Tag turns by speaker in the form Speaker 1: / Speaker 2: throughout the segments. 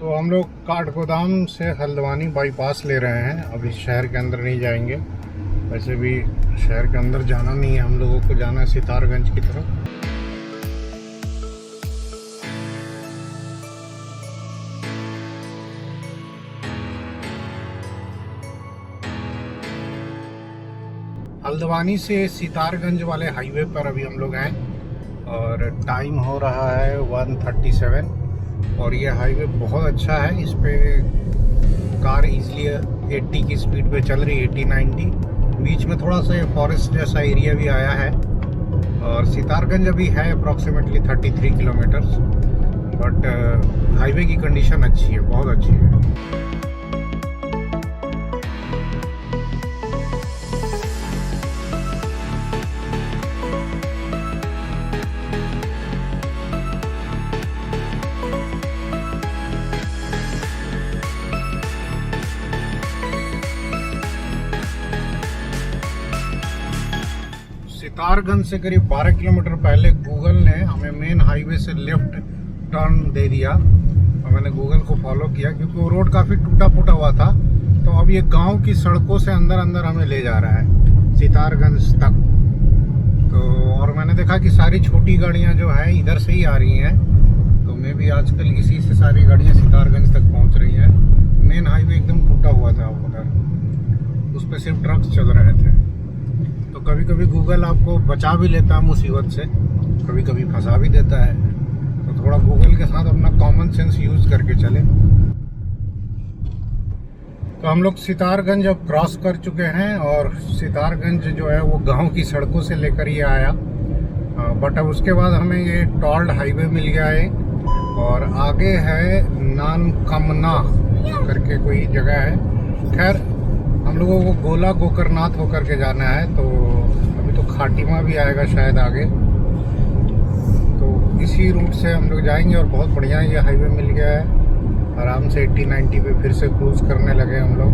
Speaker 1: तो हम लोग काठगोदाम से हल्द्वानी बाईपास ले रहे हैं। अभी शहर के अंदर नहीं जाएंगे, वैसे भी शहर के अंदर जाना नहीं है, हम लोगों को जाना है सितारगंज की तरफ। हल्द्वानी से सितारगंज वाले हाईवे पर अभी हम लोग हैं और टाइम हो रहा है 1:37 और ये हाईवे बहुत अच्छा है। इस पे कार इजीली 80 की स्पीड पे चल रही है, 80-90। बीच में थोड़ा सा फॉरेस्ट जैसा एरिया भी आया है और सितारगंज अभी है अप्रॉक्सीमेटली 33 किलोमीटर्स, बट हाईवे की कंडीशन अच्छी है, बहुत अच्छी है। सितारगंज से करीब 12 किलोमीटर पहले गूगल ने हमें मेन हाईवे से लेफ्ट टर्न दे दिया और मैंने गूगल को फॉलो किया क्योंकि वो रोड काफ़ी टूटा फूटा हुआ था। तो अब ये गांव की सड़कों से अंदर अंदर हमें ले जा रहा है सितारगंज तक। तो और मैंने देखा कि सारी छोटी गाड़ियां जो है इधर से ही आ रही हैं, तो मैं भी आजकल इसी से सारी गाड़ियां सितारगंज तक पहुंच रही हैं। मेन हाईवे एकदम टूटा हुआ था उधर, उस पर सिर्फ ट्रक्स चल रहे थे। तो कभी कभी गूगल आपको बचा भी लेता है मुसीबत से, कभी कभी फंसा भी देता है। तो थोड़ा गूगल के साथ अपना कॉमन सेंस यूज करके चले। तो हम लोग सितारगंज अब क्रॉस कर चुके हैं और सितारगंज जो है वो गांव की सड़कों से लेकर ये आया, बट अब उसके बाद हमें ये टॉल्ड हाईवे मिल गया है और आगे है नानकमना करके कोई जगह है। खैर हम लोगों को गोला गोकरनाथ होकर के जाना है, तो अभी तो खाटिमा भी आएगा शायद आगे, तो इसी रूट से हम लोग जाएंगे। और बहुत बढ़िया ये हाईवे मिल गया है, आराम से 80-90 पे फिर से क्रूज करने लगे हम लोग।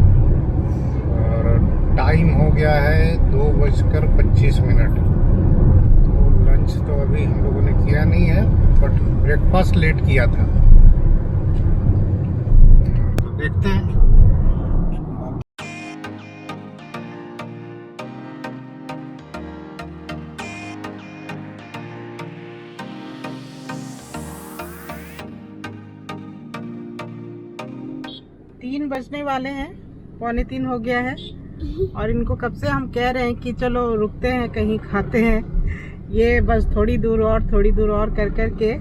Speaker 1: और टाइम हो गया है 2:25। तो लंच तो अभी हम लोगों ने किया नहीं है, बट ब्रेकफास्ट लेट किया था। तो देखते हैं।
Speaker 2: तीन बजने वाले हैं, 2:45 हो गया है और इनको कब से हम कह रहे हैं कि चलो रुकते हैं कहीं खाते हैं। ये बस थोड़ी दूर और कर कर के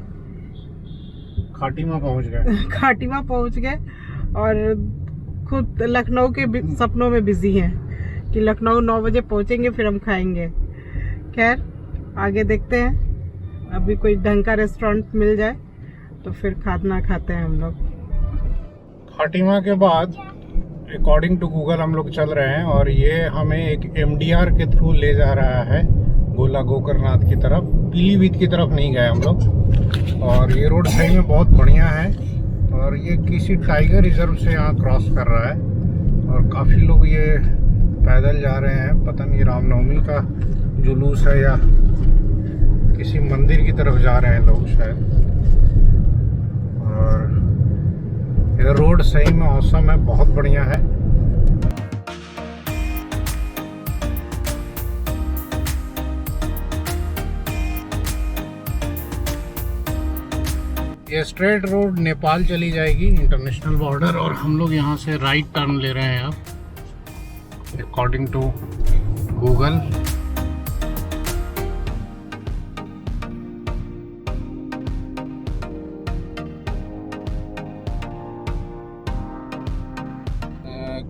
Speaker 1: खाटिमा पहुंच गए।
Speaker 2: खाटिमा पहुंच गए और खुद लखनऊ के सपनों में बिजी हैं कि लखनऊ 9 बजे पहुंचेंगे फिर हम खाएंगे। खैर आगे देखते हैं, अभी कोई ढंग का रेस्टोरेंट मिल जाए तो फिर खाना खाते हैं हम लोग।
Speaker 1: खाटिमा के बाद अकॉर्डिंग टू गूगल हम लोग चल रहे हैं और ये हमें एक MDR के थ्रू ले जा रहा है गोला गोकरनाथ की तरफ। पीलीभीत की तरफ नहीं गए हम लोग। और ये रोड सही में बहुत बढ़िया है और ये किसी टाइगर रिजर्व से यहाँ क्रॉस कर रहा है और काफ़ी लोग ये पैदल जा रहे हैं। पता नहीं रामनवमी का जुलूस है या किसी मंदिर की तरफ जा रहे हैं लोग शायद। और इधर रोड सही में औसम है, बहुत बढ़िया है। ये स्ट्रेट रोड नेपाल चली जाएगी, इंटरनेशनल बॉर्डर, और हम लोग यहाँ से राइट टर्न ले रहे हैं अब अकॉर्डिंग टू गूगल।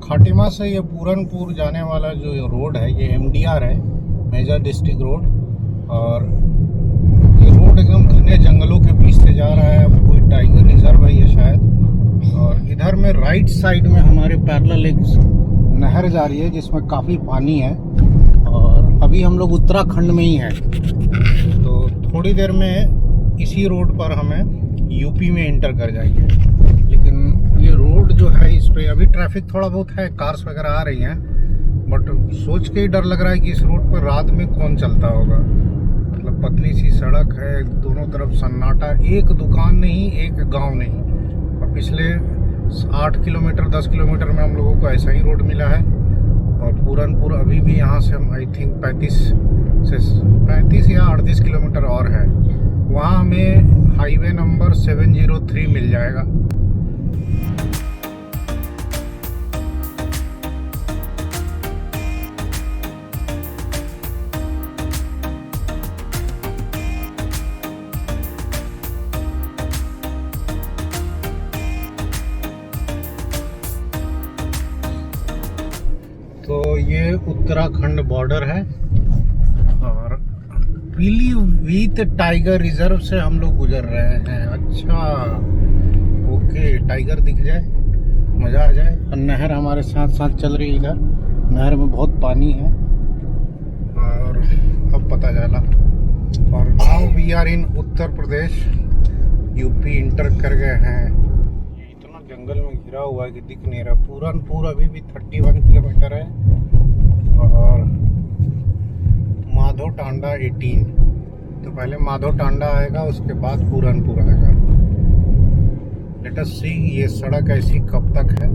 Speaker 1: खाटिमा से ये पूरनपुर जाने वाला जो रोड है ये MDR है, मेजर डिस्ट्रिक्ट रोड। और ये रोड एकदम घने जंगलों के बीच से जा रहा है। कोई टाइगर रिजर्व है ये शायद। और इधर में राइट साइड में हमारे पैरेलल एक नहर जा रही है जिसमें काफ़ी पानी है। और अभी हम लोग उत्तराखंड में ही हैं, तो थोड़ी देर में इसी रोड पर हमें यूपी में एंटर कर जाएंगे। लेकिन ये रोड जो है इस पे अभी ट्रैफिक थोड़ा बहुत है, कार्स वगैरह आ रही हैं, बट सोच के ही डर लग रहा है कि इस रोड पर रात में कौन चलता होगा। मतलब पतली सी सड़क है, दोनों तरफ सन्नाटा, एक दुकान नहीं, एक गांव नहीं, और पिछले 8 किलोमीटर 10 किलोमीटर में हम लोगों को ऐसा ही रोड मिला है। और पूरनपुर अभी भी यहाँ से हम आई थिंक 35 या 38 किलोमीटर और है, वहाँ हमें हाईवे नंबर 703 मिल जाएगा। तो ये उत्तराखंड बॉर्डर है और पीलीभीत टाइगर रिजर्व से हम लोग गुजर रहे हैं। अच्छा, ओके, टाइगर दिख जाए मज़ा आ जाए। और नहर हमारे साथ साथ चल रही है, इधर नहर में बहुत पानी है और अब पता चला। और now we are in Uttar Pradesh, UP enter कर गए हैं। इतना जंगल में घिरा हुआ है कि दिख नहीं रहा। पूरनपुर अभी भी 31 किलोमीटर है और माधो टांडा 18। तो पहले माधो टांडा आएगा, उसके बाद पूरनपुर आएगा। लेट अस सी ये सड़क ऐसी कब तक है।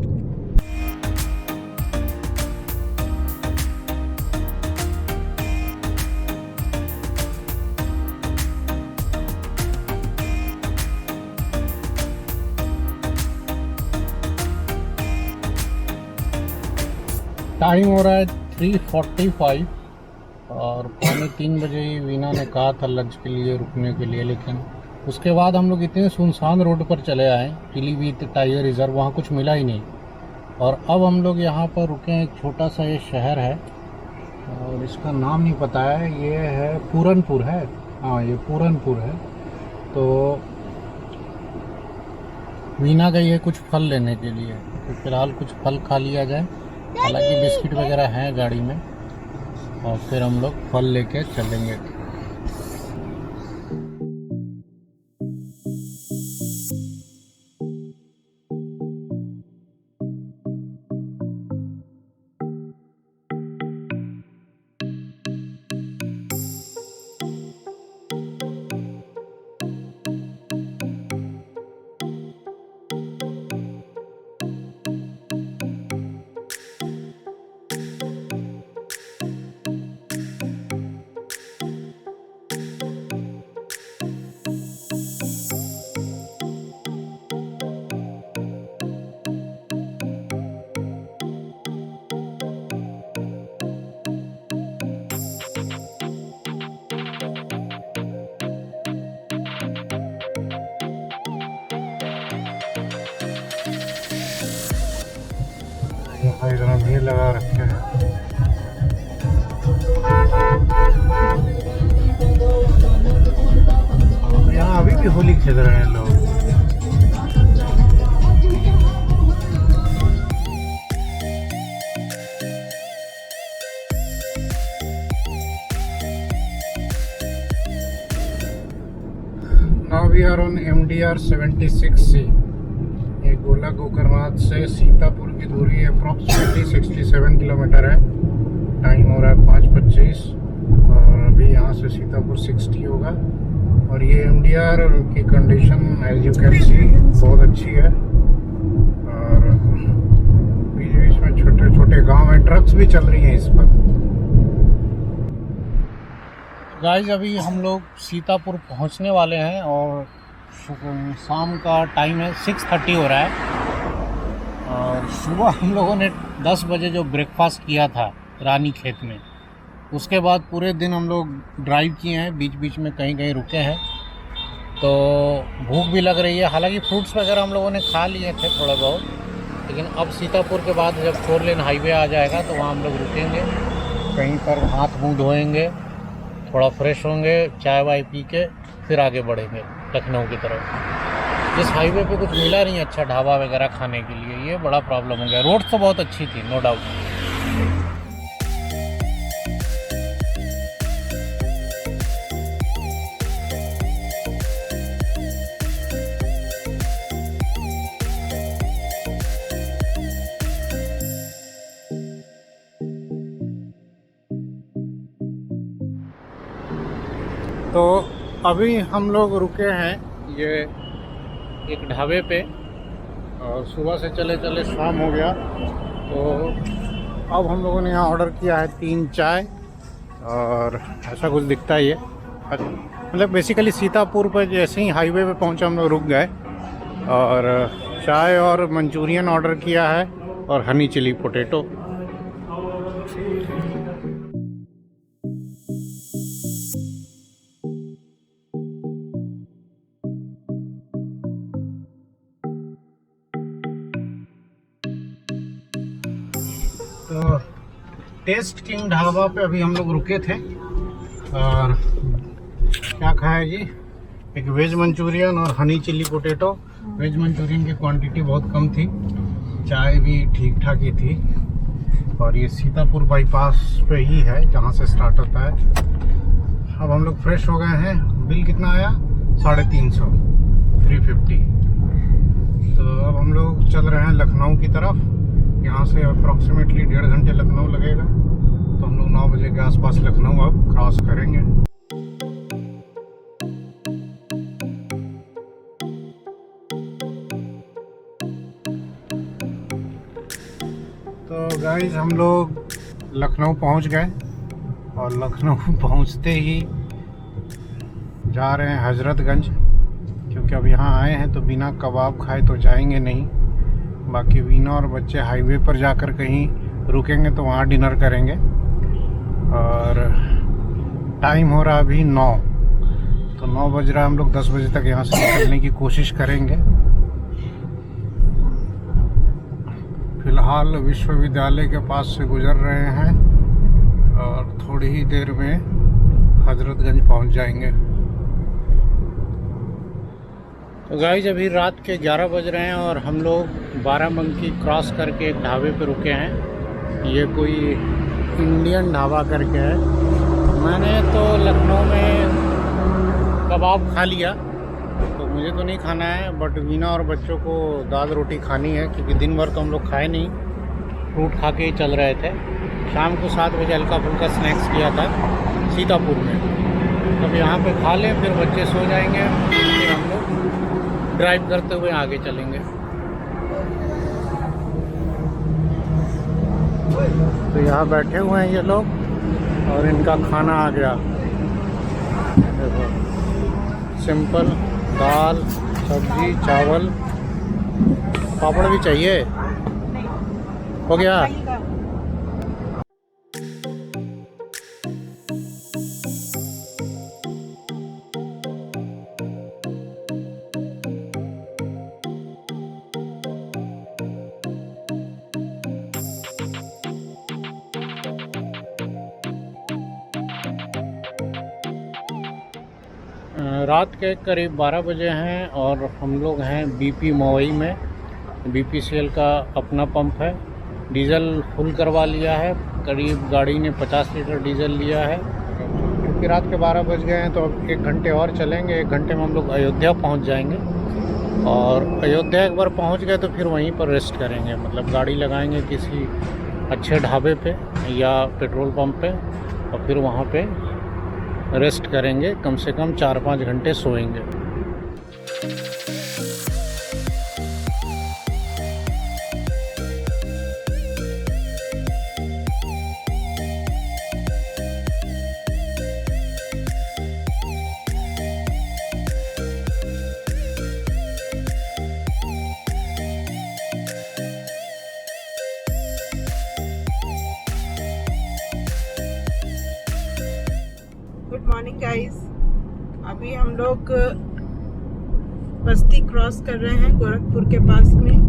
Speaker 1: टाइम हो रहा है 3:45 और 2:45 बजे ही वीना ने कहा था लंच के लिए रुकने के लिए, लेकिन उसके बाद हम लोग इतने सुनसान रोड पर चले आए, पीलीभीत टाइगर रिजर्व, वहाँ कुछ मिला ही नहीं। और अब हम लोग यहाँ पर रुके हैं, एक छोटा सा ये शहर है और इसका नाम नहीं पता है। ये है पूरनपुर है, हाँ ये पूरनपुर है। तो वीना गई है कुछ फल लेने के लिए, तो फिलहाल कुछ फल खा लिया जाए। हालांकि बिस्किट वगैरह हैं गाड़ी में, और फिर हम लोग फल लेके चलेंगे। यहाँ इतना भीड़ लगा रखे हैं। यहाँ अभी भी होली खेल रहे हैं लोग। Now we are on MDR 76C। ये गोला गोकर्णनाथ से सीतापुर की दूरी अप्रॉक्सीमेटली 67 किलोमीटर है। टाइम हो रहा है 5:25 और अभी यहाँ से सीतापुर 60 होगा। और ये MDR की condition as you can see बहुत अच्छी है। और बीच बीच में छोटे छोटे गांव में ट्रक्स भी चल रही हैं इस पर। गाइस अभी हम लोग सीतापुर पहुँचने वाले हैं और शाम का टाइम है, 6:30 हो रहा है। और सुबह हम लोगों ने 10 बजे जो ब्रेकफास्ट किया था रानी खेत में, उसके बाद पूरे दिन हम लोग ड्राइव किए हैं, बीच बीच में कहीं कहीं रुके हैं। तो भूख भी लग रही है। हालांकि फ्रूट्स वगैरह हम लोगों ने खा लिए थे थोड़ा बहुत, लेकिन अब सीतापुर के बाद जब 4 लेन हाईवे आ जाएगा तो वहाँ हम लोग रुकेंगे, कहीं पर हाथ मुँह धोएंगे, थोड़ा फ्रेश होंगे, चाय वाय पी के फिर आगे बढ़ेंगे लखनऊ की तरफ। इस हाईवे पे कुछ मिला नहीं अच्छा ढाबा वगैरह खाने के लिए, ये बड़ा प्रॉब्लम हो गया। रोड तो बहुत अच्छी थी, नो डाउट। तो अभी हम लोग रुके हैं ये एक ढाबे पे और सुबह से चले चले शाम हो गया। तो अब हम लोगों ने यहाँ ऑर्डर किया है 3 चाय और ऐसा कुछ दिखता ही है। मतलब बेसिकली सीतापुर पर जैसे ही हाईवे पे पहुँचे हम लोग रुक गए और चाय और मंचूरियन ऑर्डर किया है और हनी चिली पोटैटो। तो टेस्ट किंग ढाबा पे अभी हम लोग रुके थे और क्या खाया जी, एक वेज मंचूरियन और honey chilli potato. Veg Manchurian की क्वांटिटी बहुत कम थी, चाय भी ठीक ठाक ही थी। और ये सीतापुर बाईपास पे ही है जहाँ से स्टार्ट होता है। अब हम लोग फ्रेश हो गए हैं। बिल कितना आया? 350, 350। तो अब हम लोग चल रहे हैं लखनऊ की तरफ। यहाँ से अप्रॉक्सीमेटली 1.5 घंटे लखनऊ लगेगा। तो हम लोग 9 बजे के आसपास लखनऊ अब क्रॉस करेंगे। तो गाइस हम लोग लखनऊ पहुँच गए और लखनऊ पहुँचते ही जा रहे हैं हजरतगंज, क्योंकि अब यहाँ आए हैं तो बिना कबाब खाए तो जाएंगे नहीं। बाकी वीना और बच्चे हाईवे पर जाकर कहीं रुकेंगे तो वहाँ डिनर करेंगे। और टाइम हो रहा अभी 9, तो 9 बज रहा है। हम लोग 10 बजे तक यहाँ से निकलने की कोशिश करेंगे। फिलहाल विश्वविद्यालय के पास से गुजर रहे हैं और थोड़ी ही देर में हजरतगंज पहुँच जाएंगे। तो गाइस अभी रात के 11 बज रहे हैं और हम लोग बाराबंकी क्रॉस करके एक ढाबे पे रुके हैं। ये कोई इंडियन ढाबा करके है। मैंने तो लखनऊ में कबाब खा लिया, तो मुझे तो नहीं खाना है, बट वीना और बच्चों को दाल रोटी खानी है, क्योंकि दिन भर तो हम लोग खाए नहीं, फ्रूट खा के ही चल रहे थे। शाम को 7 बजे हल्का फुल्का स्नैक्स किया था सीतापुर में। अब यहाँ पे खा लें, फिर बच्चे सो जाएंगे, फिर हम लोग ड्राइव करते हुए आगे चलेंगे। तो यहाँ बैठे हुए हैं ये लोग और इनका खाना आ गया। देखो, सिंपल दाल, सब्जी, चावल, पापड़ भी चाहिए। हो गया। रात के करीब 12 बजे हैं और हम लोग हैं BP मवई में। BPCL का अपना पंप है। डीजल फुल करवा लिया है, करीब गाड़ी ने 50 लीटर डीजल लिया है। क्योंकि रात के 12 बज गए हैं तो अब 1 घंटे और चलेंगे। 1 घंटे में हम लोग अयोध्या पहुंच जाएंगे और अयोध्या एक बार पहुंच गए तो फिर वहीं पर रेस्ट करेंगे। मतलब गाड़ी लगाएंगे किसी अच्छे ढाबे पे या पेट्रोल पंप पे और फिर वहाँ पे रेस्ट करेंगे। कम से कम 4-5 घंटे सोएंगे।
Speaker 2: Good morning guys. अभी हम लोग बस्ती क्रॉस कर रहे हैं गोरखपुर के पास में,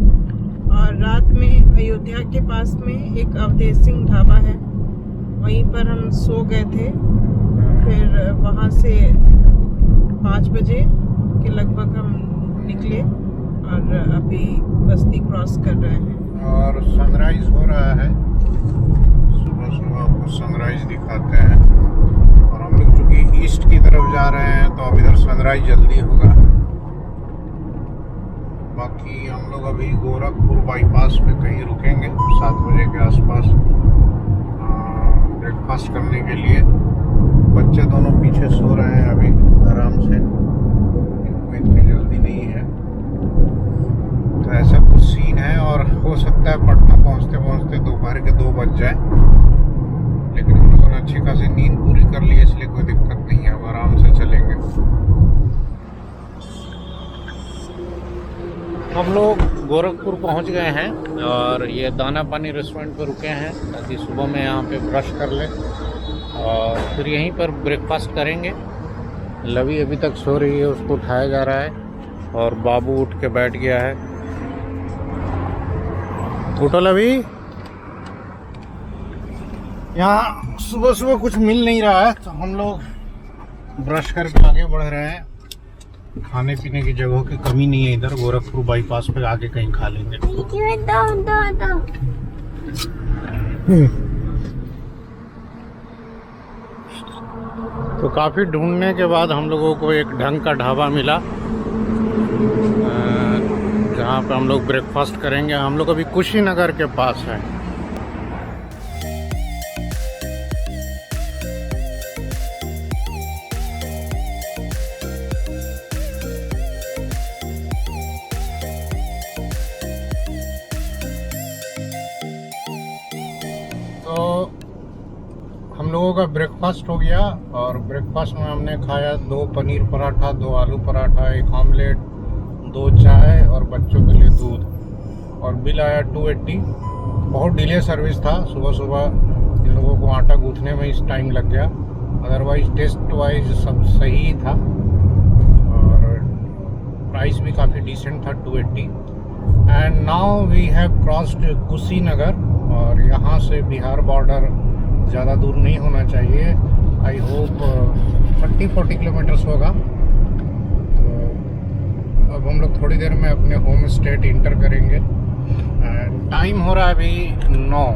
Speaker 2: और रात में अयोध्या के पास में एक अवधेश सिंह ढाबा है, वहीं पर हम सो गए थे। फिर वहाँ से 5 बजे के लगभग हम निकले और अभी बस्ती क्रॉस कर रहे हैं।
Speaker 1: और सनराइज हो रहा है। सुबह सुबह आपको सनराइज दिखाते हैं। और हम लोग चूँकि ईस्ट की तरफ जा रहे हैं तो अब इधर सनराइज जल्दी होगा। बाकी हम लोग अभी गोरखपुर बाईपास पे कहीं रुकेंगे 7 बजे के आसपास ब्रेकफास्ट करने के लिए। बच्चे दोनों पीछे सो रहे हैं अभी आराम से, इनको इतनी जल्दी नहीं है। तो ऐसा कुछ जाए, लेकिन हम लोगों ने अच्छी खासी नींद पूरी कर ली है, इसलिए कोई दिक्कत नहीं है, अब आराम से चलेंगे। हम लोग गोरखपुर पहुंच गए हैं और ये दाना पानी रेस्टोरेंट पर रुके हैं ताकि सुबह में यहाँ पे ब्रश कर ले और फिर यहीं पर ब्रेकफास्ट करेंगे। लवी अभी तक सो रही है, उसको उठाया जा रहा है और बाबू उठ के बैठ गया है। उठो लवी। यहाँ सुबह सुबह कुछ मिल नहीं रहा है तो हम लोग ब्रश करके आगे बढ़ रहे हैं। खाने पीने की जगहों की कमी नहीं है इधर, गोरखपुर बाईपास पे आगे कहीं खा लेंगे। तो काफ़ी ढूंढने के बाद हम लोगों को एक ढंग का ढाबा मिला जहाँ पे हम लोग ब्रेकफास्ट करेंगे। हम लोग अभी कुशीनगर के पास है। तो हम लोगों का ब्रेकफास्ट हो गया और ब्रेकफास्ट में हमने खाया 2 पनीर पराठा, 2 आलू पराठा, 1 ऑमलेट, 2 चाय और बच्चों के लिए दूध, और बिल आया 280। बहुत डिले सर्विस था, सुबह सुबह इन लोगों को आटा गूंथने में इस टाइम लग गया, अदरवाइज टेस्ट वाइज सब सही था और प्राइस भी काफ़ी डिसेंट था, 280। And now we have crossed Kushinagar और यहाँ से बिहार बॉर्डर ज़्यादा दूर नहीं होना चाहिए। आई होप 30-40 किलोमीटर्स होगा। तो अब हम लोग थोड़ी देर में अपने होम स्टेट इंटर करेंगे। टाइम हो रहा है अभी 9,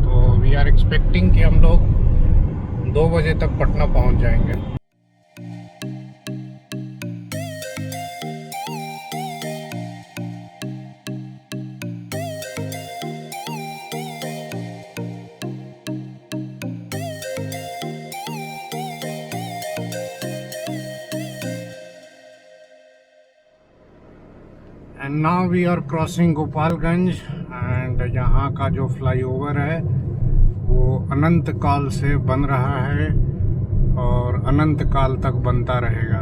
Speaker 1: तो वी आर एक्सपेक्टिंग कि हम लोग 2 बजे तक पटना पहुंच जाएंगे। And now we are crossing Gopalganj and यहाँ का जो फ्लाईओवर है वो अनंत काल से बन रहा है और अनंत काल तक बनता रहेगा।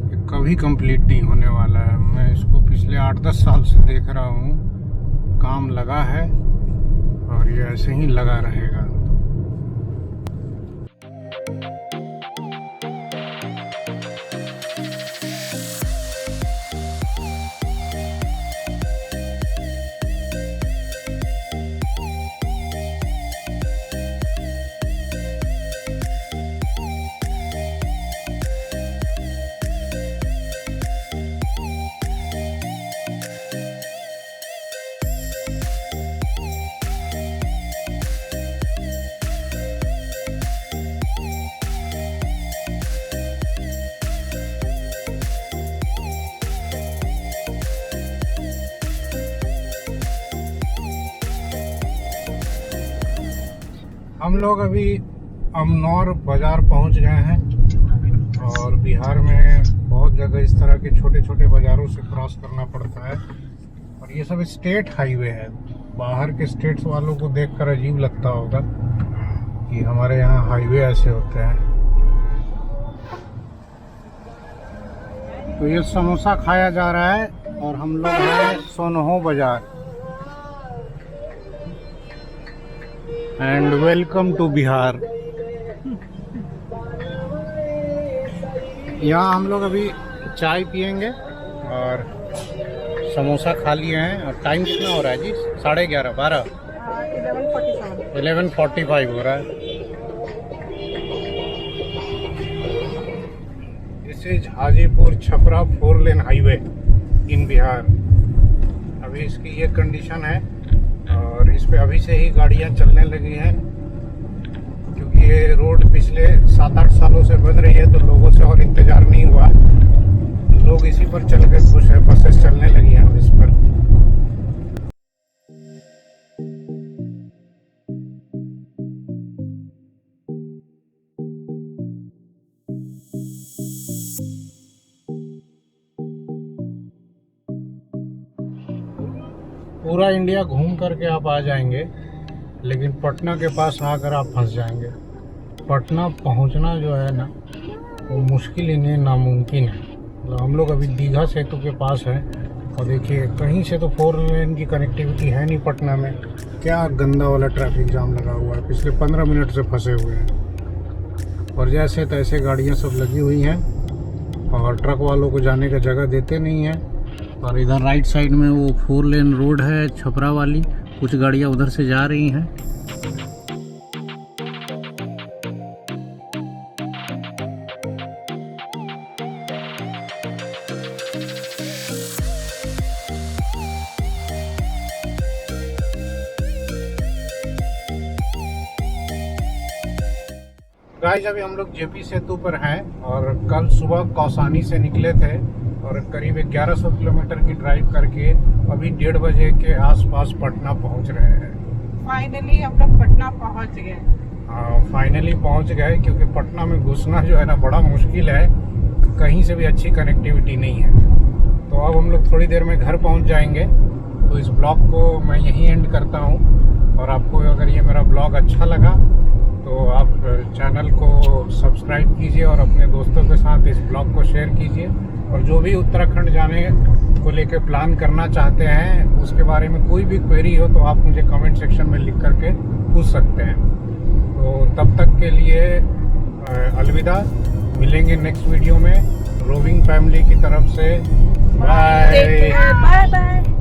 Speaker 1: ये कभी कंप्लीट नहीं होने वाला है। मैं इसको पिछले 8-10 साल से देख रहा हूँ, काम लगा है और ये ऐसे ही लगा रहेगा। हम लोग अभी अमनौर बाज़ार पहुंच गए हैं और बिहार में बहुत जगह इस तरह के छोटे छोटे बाज़ारों से क्रॉस करना पड़ता है और ये सब स्टेट हाईवे है। बाहर के स्टेट्स वालों को देखकर अजीब लगता होगा कि हमारे यहाँ हाईवे ऐसे होते हैं। तो ये समोसा खाया जा रहा है और हम लोग हैं Sonho Bazar. And welcome to Bihar. यहाँ हम लोग अभी चाय पियेंगे और समोसा खा लिए हैं। और टाइम कितना हो रहा है जी? 11:30, 12, 11:45 हो रहा है। This is Hajipur Chhapra 4 lane highway in Bihar. अभी इसकी ये कंडीशन है और इस पे अभी से ही गाड़ियां चलने लगी हैं क्योंकि ये रोड पिछले 7-8 सालों से बन रही है, तो लोगों से और इंतजार नहीं हुआ, लोग इसी पर चल के खुश है। बसेस चलने लगी हैं अब इस पर। पूरा इंडिया घूम करके आप आ जाएंगे, लेकिन पटना के पास आकर आप फंस जाएंगे। पटना पहुंचना जो है ना वो मुश्किल ही नहीं, नामुमकिन है। मतलब हम लोग अभी दीघा सेतु के पास हैं और देखिए कहीं से तो 4 लेन की कनेक्टिविटी है नहीं पटना में। क्या गंदा वाला ट्रैफिक जाम लगा हुआ है, पिछले 15 मिनट से फंसे हुए हैं और जैसे तैसे गाड़ियां सब लगी हुई हैं और ट्रक वालों को जाने का जगह देते नहीं हैं। और इधर राइट साइड में वो 4 लेन रोड है छपरा वाली, कुछ गाड़ियां उधर से जा रही हैं। गाइस अभी हम लोग जेपी सेतु पर हैं और कल सुबह कौसानी से निकले थे और करीब 1100 किलोमीटर की ड्राइव करके अभी 1:30 बजे के आसपास पटना पहुंच रहे हैं।
Speaker 2: फाइनली हम लोग पटना पहुंच गए।
Speaker 1: हाँ फाइनली पहुंच गए, क्योंकि पटना में घुसना जो है ना बड़ा मुश्किल है, कहीं से भी अच्छी कनेक्टिविटी नहीं है। तो अब हम लोग थोड़ी देर में घर पहुंच जाएंगे। तो इस ब्लॉग को मैं यहीं एंड करता हूं और आपको अगर ये मेरा ब्लॉग अच्छा लगा तो आप चैनल को सब्सक्राइब कीजिए और अपने दोस्तों के साथ इस ब्लॉग को शेयर कीजिए। और जो भी उत्तराखंड जाने को लेकर प्लान करना चाहते हैं उसके बारे में कोई भी क्वेरी हो तो आप मुझे कमेंट सेक्शन में लिख करके पूछ सकते हैं। तो तब तक के लिए अलविदा, मिलेंगे नेक्स्ट वीडियो में। रोविंग फैमिली की तरफ से बाय
Speaker 2: बाय बाय।